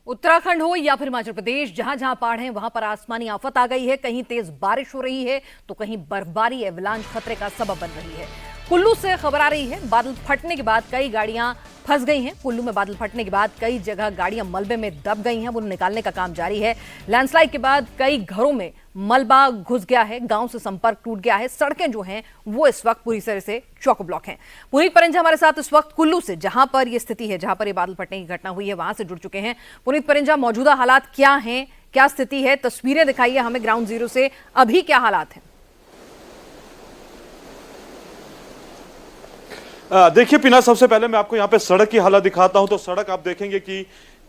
उत्तराखंड हो या फिर हिमाचल प्रदेश, जहां जहां पहाड़ हैं वहां पर आसमानी आफत आ गई है। कहीं तेज बारिश हो रही है तो कहीं बर्फबारी एवलांच खतरे का सबब बन रही है। कुल्लू से खबर आ रही है, बादल फटने के बाद कई गाड़ियां फंस गई हैं। कुल्लू में बादल फटने के बाद कई जगह गाड़ियां मलबे में दब गई हैं, उन्हें निकालने का काम जारी है। लैंडस्लाइड के बाद कई घरों में मलबा घुस गया है, गांव से संपर्क टूट गया है। सड़कें जो हैं वो इस वक्त पूरी तरह से चौक ब्लॉक हैं। पुनीत परिंजा हमारे साथ इस वक्त कुल्लू से, जहां पर यह स्थिति है, जहां पर यह बादल फटने की घटना हुई है, वहां से जुड़ चुके हैं। पुनीत परिंजा, मौजूदा हालात क्या हैं, क्या स्थिति है? तस्वीरें दिखाइए हमें ग्राउंड जीरो से, अभी क्या हालात हैं? देखिए पिना, सबसे पहले मैं आपको यहाँ पे सड़क की हालत दिखाता हूँ। तो सड़क आप देखेंगे कि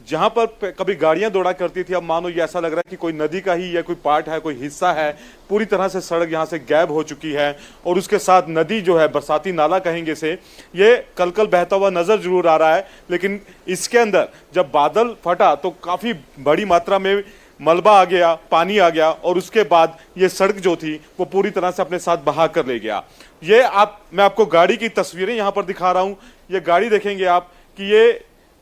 जहां पर कभी गाड़ियां दौड़ा करती थी, अब मानो ये ऐसा लग रहा है कि कोई नदी का ही या कोई पार्ट है, कोई हिस्सा है। पूरी तरह से सड़क यहां से गायब हो चुकी है और उसके साथ नदी जो है, बरसाती नाला कहेंगे इसे, ये कल बहता हुआ नजर जरूर आ रहा है। लेकिन इसके अंदर जब बादल फटा तो काफी बड़ी मात्रा में मलबा आ गया, पानी आ गया और उसके बाद ये सड़क जो थी वो पूरी तरह से अपने साथ बहा कर ले गया। मैं आपको गाड़ी की तस्वीरें यहां पर दिखा रहा हूं। ये गाड़ी देखेंगे आप कि ये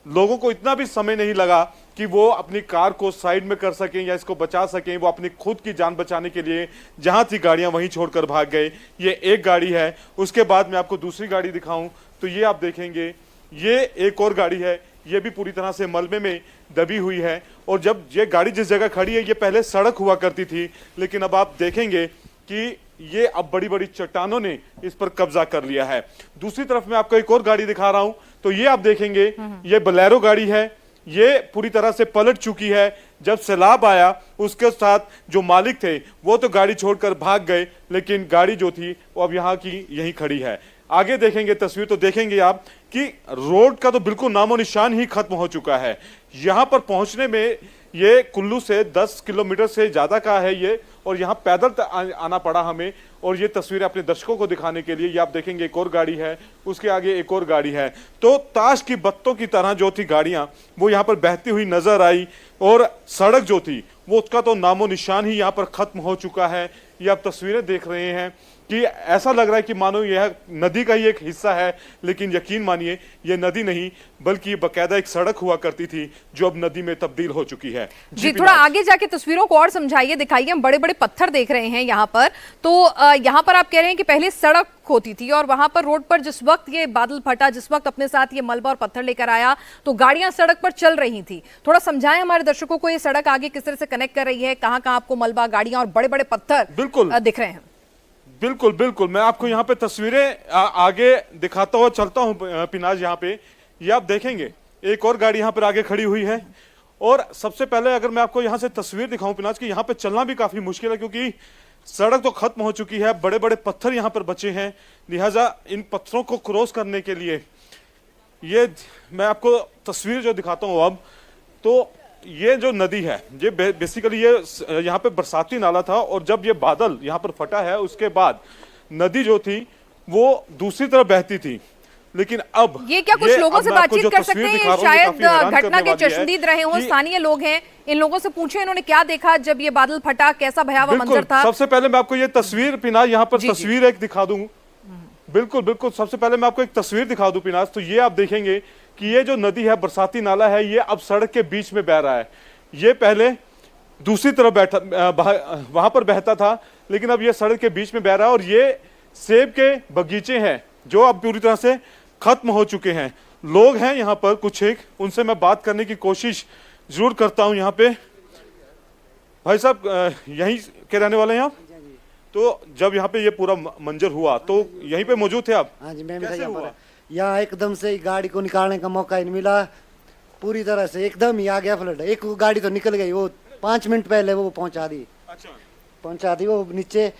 लोगों को इतना भी समय नहीं लगा कि वो अपनी कार को साइड में कर सकें या इसको बचा सकें। वो अपनी खुद की जान बचाने के लिए जहां थी गाड़ियां वहीं छोड़कर भाग गए। ये एक गाड़ी है। उसके बाद मैं आपको दूसरी गाड़ी दिखाऊं तो ये आप देखेंगे, ये एक और गाड़ी है। ये भी पूरी तरह से मलबे में दबी हुई है। और जब ये गाड़ी जिस जगह खड़ी है, ये पहले सड़क हुआ करती थी, लेकिन अब आप देखेंगे कि ये अब बड़ी बड़ी चट्टानों ने इस पर कब्जा कर लिया है। दूसरी तरफ मैं आपको एक और गाड़ी दिखा रहा हूं तो ये आप देखेंगे, ये बोलेरो गाड़ी है। ये पूरी तरह से पलट चुकी है। जब सैलाब आया उसके साथ जो मालिक थे वो तो गाड़ी छोड़कर भाग गए, लेकिन गाड़ी जो थी वो अब यहाँ की यहीं खड़ी है। आगे देखेंगे तस्वीर तो देखेंगे आप कि रोड का तो बिल्कुल नामो निशान ही खत्म हो चुका है। यहां पर पहुंचने में ये कुल्लू से 10 किलोमीटर से ज्यादा का है ये, और यहाँ पैदल आना पड़ा हमें। और ये तस्वीरें अपने दर्शकों को दिखाने के लिए, ये आप देखेंगे एक और गाड़ी है, उसके आगे एक और गाड़ी है। तो ताश की बत्तों की तरह जो थी गाड़ियां वो यहाँ पर बहती हुई नजर आई। और सड़क जो थी वो उसका तो नामो निशान ही यहाँ पर खत्म हो चुका है। ये आप तस्वीरें देख रहे हैं कि ऐसा लग रहा है कि मानो यह नदी का ही एक हिस्सा है, लेकिन यकीन मानिए ये नदी नहीं बल्कि बकायदा एक सड़क हुआ करती थी जो अब नदी में तब्दील हो चुकी है। जी, थोड़ा आगे जाके तस्वीरों को और समझाइए, दिखाइए। हम बड़े बड़े पत्थर देख रहे हैं यहाँ पर। तो यहाँ पर आप कह रहे हैं कि पहले सड़क होती थी और वहां पर रोड पर जिस वक्त ये बादल फटा, जिस वक्त अपने साथ ये मलबा और पत्थर लेकर आया, तो गाड़ियां सड़क पर चल रही थी। थोड़ा समझाएं हमारे दर्शकों को, ये सड़क आगे किस तरह से कनेक्ट कर रही है, कहां कहां आपको मलबा, गाड़ियां और बड़े बड़े पत्थर बिल्कुल दिख रहे हैं? बिल्कुल बिल्कुल, मैं आपको यहाँ पे तस्वीरें आगे दिखाता हुआ चलता हूँ पिनाज। यहाँ पे ये आप देखेंगे एक और गाड़ी यहाँ पर आगे खड़ी हुई है। और सबसे पहले अगर मैं आपको यहाँ से तस्वीर दिखाऊं पिनाज की, यहाँ पे चलना भी काफी मुश्किल है क्योंकि सड़क तो खत्म हो चुकी है, बड़े बड़े पत्थर यहाँ पर बचे हैं। लिहाजा इन पत्थरों को क्रॉस करने के लिए ये मैं आपको तस्वीर जो दिखाता हूँ अब, तो ये जो नदी है ये बेसिकली ये यहाँ पे बरसाती नाला था। और जब ये बादल यहाँ पर फटा है उसके बाद नदी जो थी वो दूसरी तरफ बहती थी। लेकिन अब ये क्या कुछ लोगों से बातचीत कर सकते हैं? शायद घटना के चश्मदीद रहे हों, स्थानीय लोग हैं, इन लोगों से पूछे इन्होंने क्या देखा जब ये बादल फटा, कैसा भयावह मंजर था। सबसे पहले मैं आपको ये तस्वीर पिनाज यहाँ पर तस्वीर एक दिखा दूं। बिल्कुल बिल्कुल, सबसे पहले मैं आपको एक तस्वीर दिखा दूं पिनाज। तो ये आप देखेंगे कि ये जो नदी है, बरसाती नाला है, ये अब सड़क के बीच में बह रहा है। ये पहले दूसरी तरफ वहां पर बहता था, लेकिन अब ये सड़क के बीच में बह रहा है। और ये सेब के बगीचे हैं जो अब पूरी तरह से खत्म हो चुके हैं। लोग हैं यहाँ पर कुछ एक, उनसे मैं बात करने की कोशिश जरूर करता हूँ। यहाँ पे भाई साहब यहीं के रहने वाले हैं आप? तो जब यहाँ पे ये पूरा मंजर हुआ तो यहीं पे मौजूद थे आप? हाँ जी, मैं कैसे हुआ? यहाँ एकदम से गाड़ी को निकालने का मौका ही नहीं मिला। पूरी तरह से एकदम ही आ गया फ्लड। एक गाड़ी तो निकल गई, वो 5 मिनट पहले वो पहुंचा दी। अच्छा, पहुंचा दी वो नीचे।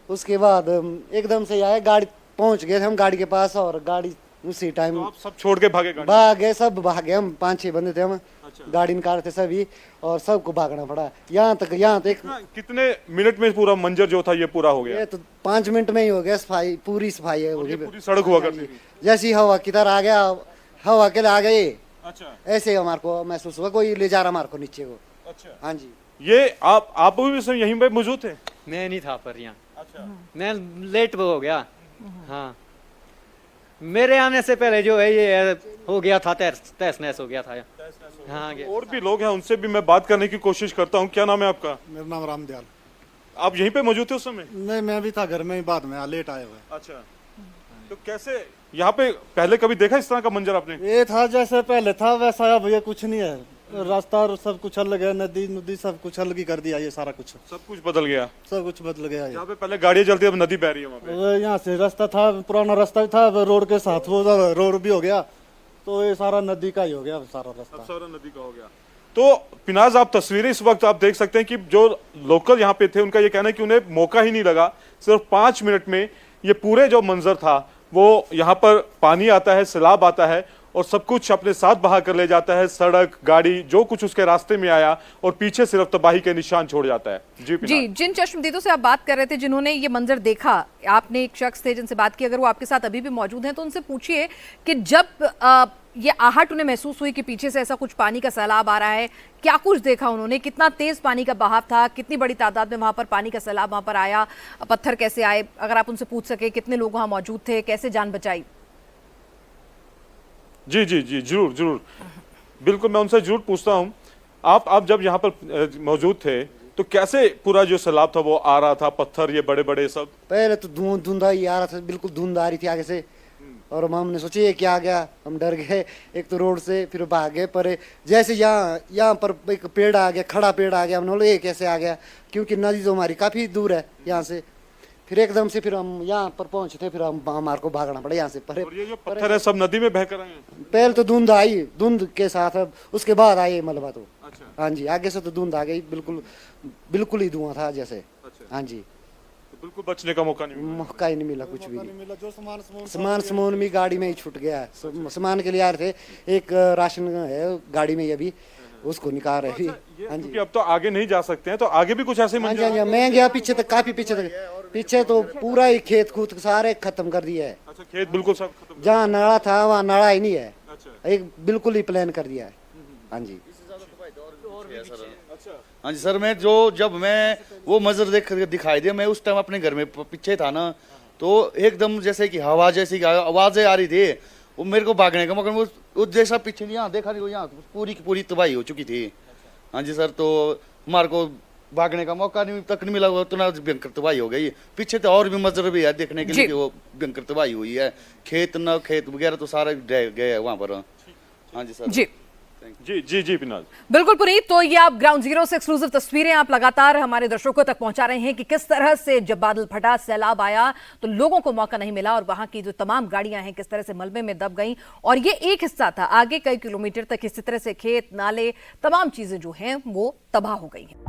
उसके बाद एकदम से आए, गाड़ी पहुंच गए हम गाड़ी के पास, और गाड़ी उसी टाइम तो आप सब छोड़ के भागे? भागे, सब भागे। हम 5-6 बंदे थे, हम अच्छा। गाड़ी निकाल थे सभी, और सबको भागना पड़ा। यहाँ तक कितने मिनट में पूरा मंजर जो था ये पूरा हो गया? ये तो 5 मिनट में ही हो गया। सफाई, पूरी सफाई है, पूरी सड़क हुआ करती थी। जैसी हवा की तरह आ गया, हवा के लिए आ गए। अच्छा, ऐसे हमारे को महसूस हुआ कोई ले जा रहा हमारे को नीचे को। अच्छा। हाँ जी, ये आप भी यहीं पे मौजूद थे? मैं नहीं था पर यहाँ। अच्छा, मैं लेट हो गया। हाँ, मेरे आने से पहले जो है ये हो गया था, तहस नहस हो गया था। हाँ और भी लोग हैं, उनसे भी मैं बात करने की कोशिश करता हूँ। क्या नाम है आपका? मेरा नाम रामदयाल। आप यहीं पे मौजूद थे उस समय? नहीं, मैं भी था घर में ही, बाद में लेट आए हुए। अच्छा, तो कैसे यहाँ पे पहले कभी देखा इस तरह का मंजर आपने? ये था जैसे पहले था वैसा अब ये कुछ नहीं है। रास्ता और सब कुछ अलग है, नदी नदी सब कुछ अलग ही कर दिया, ये सारा कुछ सब कुछ बदल गया। सब कुछ बदल गया। यहाँ पे पहले गाड़ियाँ चलती, अब नदी बह रही है वहाँ पे। ये यहाँ से रास्ता था, पुराना रास्ता भी था, अब रोड के साथ वो रोड भी हो गया, तो ये सारा नदी का ही हो गया सारा अब रास्ता। सारा नदी का हो गया। तो पिनाज, आप तस्वीरें इस वक्त आप देख सकते हैं कि जो लोकल यहाँ पे थे उनका ये कहना है कि उन्हें मौका ही नहीं लगा। सिर्फ 5 मिनट में ये पूरे जो मंजर था वो यहाँ पर पानी आता है, सैलाब आता है और सब कुछ अपने साथ बहा कर ले जाता है। सड़क, गाड़ी, जो कुछ उसके रास्ते में आया और पीछे सिर्फ तबाही के निशान छोड़ जाता है। जी, जिन चश्मदीदों से आप बात कर रहे थे, जिन्होंने ये मंजर देखा, आपने एक शख्स थे जिनसे बात की, अगर वो आपके साथ अभी भी मौजूद हैं तो उनसे पूछिए कि जब ये आहट उन्हें महसूस हुई कि पीछे से ऐसा कुछ पानी का सैलाब आ रहा है, क्या कुछ देखा उन्होंने, कितना तेज पानी का बहाव था, कितनी बड़ी तादाद में वहां पर पानी का सैलाब वहां पर आया, पत्थर कैसे आए, अगर आप उनसे पूछ सके कितने लोग वहां मौजूद थे, कैसे जान बचाई? जी जी जी, जरूर जरूर, बिल्कुल, मैं उनसे जरूर पूछता हूँ। आप जब यहाँ पर मौजूद थे तो कैसे पूरा जो सैलाब था वो आ रहा था, पत्थर ये बड़े बड़े सब? पहले तो धुंधा ही आ रहा था, बिल्कुल धुंध आ रही थी आगे से, और हमने सोची ये क्या आ गया, हम डर गए एक तो रोड से, फिर भाग गए। पर जैसे यहाँ पर एक पेड़ आ गया, खड़ा पेड़ आ गया, हमने बोला ये कैसे आ गया, क्योंकि नदी तो हमारी काफ़ी दूर है यहाँ से। फिर एकदम से फिर हम यहाँ पर पहुंचे थे, फिर हमारे को भागना पड़ा यहाँ से। पर और ये जो पत्थर है सब नदी में बहकर आए हैं? पहले तो धुंध आई, धुंध के साथ अब उसके बाद आई मलबा तो। अच्छा। हाँ जी, आगे से तो धुंध आ गई, बिल्कुल बिल्कुल ही धुआं था जैसे। अच्छा। हाँ जी, तो बिल्कुल बचने का मौका नहीं मिला। मौका ही नहीं मिला कुछ भी नहीं। मिला जो सामान भी गाड़ी में ही छूट गया है। सामान के लिए आ रहे थे, एक राशन है गाड़ी में, अभी उसको निकाल रहे थे। हाँ जी, क्योंकि अब तो आगे नहीं जा सकते हैं, तो आगे भी कुछ ऐसे हाँ जी, मंजर? हाँ जी, मैं गया पीछे तक, काफी पीछे तक, पीछे तो पूरा ही खेत कूद सारे खत्म कर दिया है। अच्छा, खेत बिल्कुल सब खत्म? जहाँ नाला था वहाँ नाला ही नहीं है, अच्छा। एक बिल्कुल ही प्लान कर दिया है। हाँ जी, हाँ जी सर, मैं जब मैं वो मंजर दिखाई दिया, मैं उस टाइम अपने घर में पीछे था ना, तो एकदम जैसे कि हवा जैसी आवाजें आ रही थी, वो मेरे को भागने का मौका, वो जैसा पीछे यहाँ देखा नहीं, वो यहाँ पूरी की पूरी तबाही हो चुकी थी। हाँ जी सर, तो हमारे को भागने का मौका तक नहीं मिला, वो तो ना भयंकर तबाही हो गई। पीछे तो और भी मंजर भी है देखने के लिए कि वो भयंकर तबाही हुई है, खेत वगैरह तो सारा गए है वहाँ पर। हाँ जी सर। जी जी जी जी पिनाज, बिल्कुल पुनीत, तो ये आप ग्राउंड जीरो से एक्सक्लूसिव तस्वीरें आप लगातार हमारे दर्शकों तक पहुंचा रहे हैं कि किस तरह से जब बादल फटा, सैलाब आया तो लोगों को मौका नहीं मिला और वहां की जो तमाम गाड़ियां हैं किस तरह से मलबे में दब गईं। और ये एक हिस्सा था, आगे कई किलोमीटर तक इसी तरह से खेत, नाले, तमाम चीजें जो हैं वो तबाह हो गई हैं।